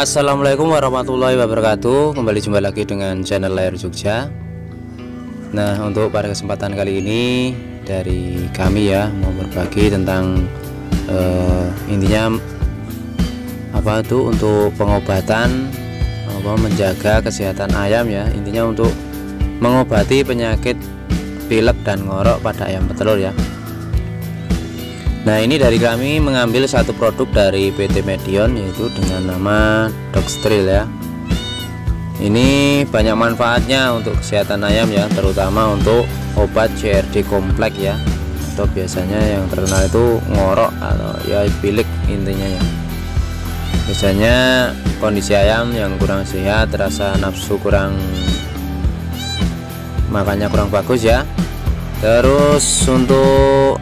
Assalamualaikum warahmatullahi wabarakatuh. Kembali jumpa lagi dengan channel Layar Jogja. Nah, untuk pada kesempatan kali ini dari kami ya mau berbagi tentang intinya apa itu untuk pengobatan menjaga kesehatan ayam ya. Intinya untuk mengobati penyakit pilek dan ngorok pada ayam petelur ya. Nah, ini dari kami mengambil satu produk dari PT Medion, yaitu dengan nama Dogstril ya. Ini banyak manfaatnya untuk kesehatan ayam ya, terutama untuk obat CRD kompleks ya, atau biasanya yang terkenal itu ngorok atau ya pilek intinya ya. Biasanya kondisi ayam yang kurang sehat, rasa nafsu kurang, makannya kurang bagus ya. Terus untuk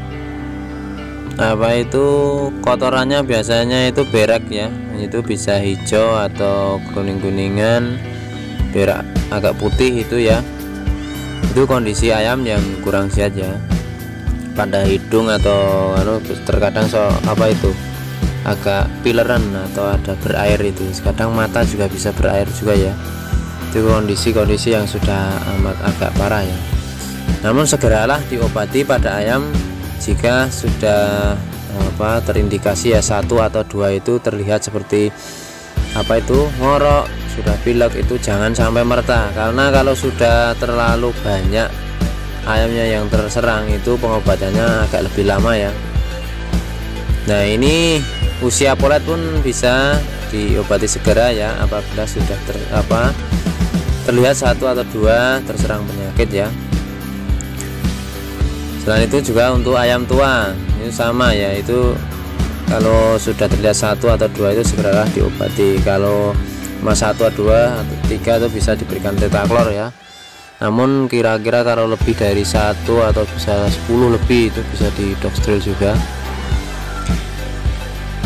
apa itu kotorannya biasanya itu berak ya, itu bisa hijau atau kuning-kuningan, berak agak putih itu ya, itu kondisi ayam yang kurang sehat ya. Pada hidung atau terkadang apa itu agak pileran atau ada berair, itu kadang mata juga bisa berair juga ya. Itu kondisi-kondisi yang sudah amat agak parah ya. Namun segeralah diobati pada ayam jika sudah terindikasi ya 1 atau 2 itu terlihat seperti apa itu ngorok, sudah pilek, itu jangan sampai merta, karena kalau sudah terlalu banyak ayamnya yang terserang itu pengobatannya agak lebih lama ya. Nah, ini usia polet pun bisa diobati segera ya apabila sudah terlihat 1 atau 2 terserang penyakit ya. Selain itu juga untuk ayam tua itu sama ya, itu kalau sudah terlihat 1 atau 2 itu segeralah diobati. Kalau mas 1 atau 2 atau 3 itu bisa diberikan tetaklor ya. Namun kira-kira kalau lebih dari 1 atau bisa 10 lebih itu bisa di Dogstril juga.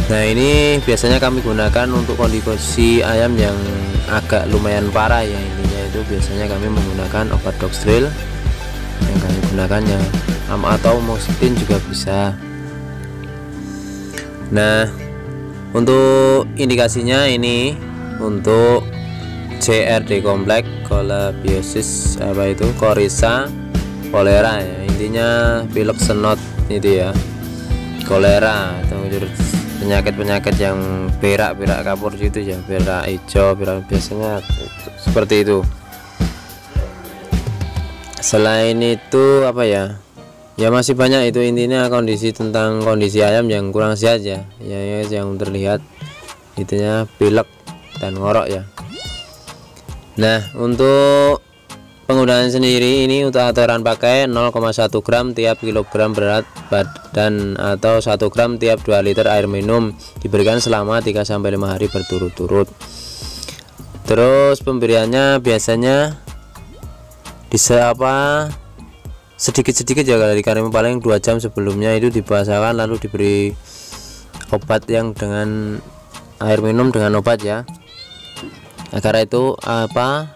Nah, ini biasanya kami gunakan untuk kondisi ayam yang agak lumayan parah ya. Intinya itu biasanya kami menggunakan obat Dogstril yang kami gunakannya, atau Moxidin juga bisa. Nah, untuk indikasinya ini untuk CRD kompleks, kolabiosis Coryza cholera ya. Intinya pilek senot itu ya, kolera atau penyakit-penyakit yang berak kapur gitu ya, berak hijau, berak biasanya seperti itu. Selain itu apa ya, ya masih banyak itu, intinya kondisi tentang kondisi ayam yang kurang sehat ya, yang terlihat intinya pilek dan ngorok ya. Nah, untuk penggunaan sendiri ini untuk aturan pakai 0,1 gram tiap kilogram berat badan atau 1 gram tiap 2 liter air minum, diberikan selama 3-5 hari berturut-turut. Terus pemberiannya biasanya sedikit-sedikit ya, karena paling 2 jam sebelumnya itu dibasakan lalu diberi obat yang dengan air minum dengan obat ya, agar itu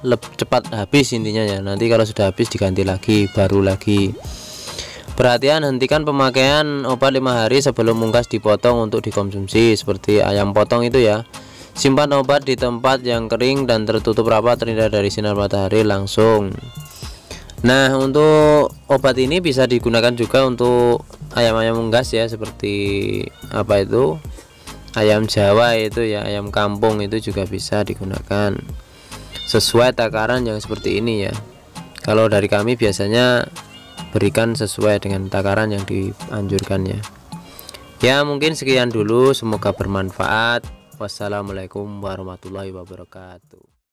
lebih cepat habis intinya ya. Nanti kalau sudah habis diganti lagi, baru lagi. Perhatian, hentikan pemakaian obat 5 hari sebelum unggas dipotong untuk dikonsumsi, seperti ayam potong itu ya. Simpan obat di tempat yang kering dan tertutup rapat, terhindar dari sinar matahari langsung. Nah, untuk obat ini bisa digunakan juga untuk ayam-ayam unggas ya, seperti ayam Jawa itu ya, ayam kampung itu juga bisa digunakan sesuai takaran yang seperti ini ya. Kalau dari kami biasanya berikan sesuai dengan takaran yang dianjurkan ya. Ya, mungkin sekian dulu, semoga bermanfaat. Wassalamualaikum warahmatullahi wabarakatuh.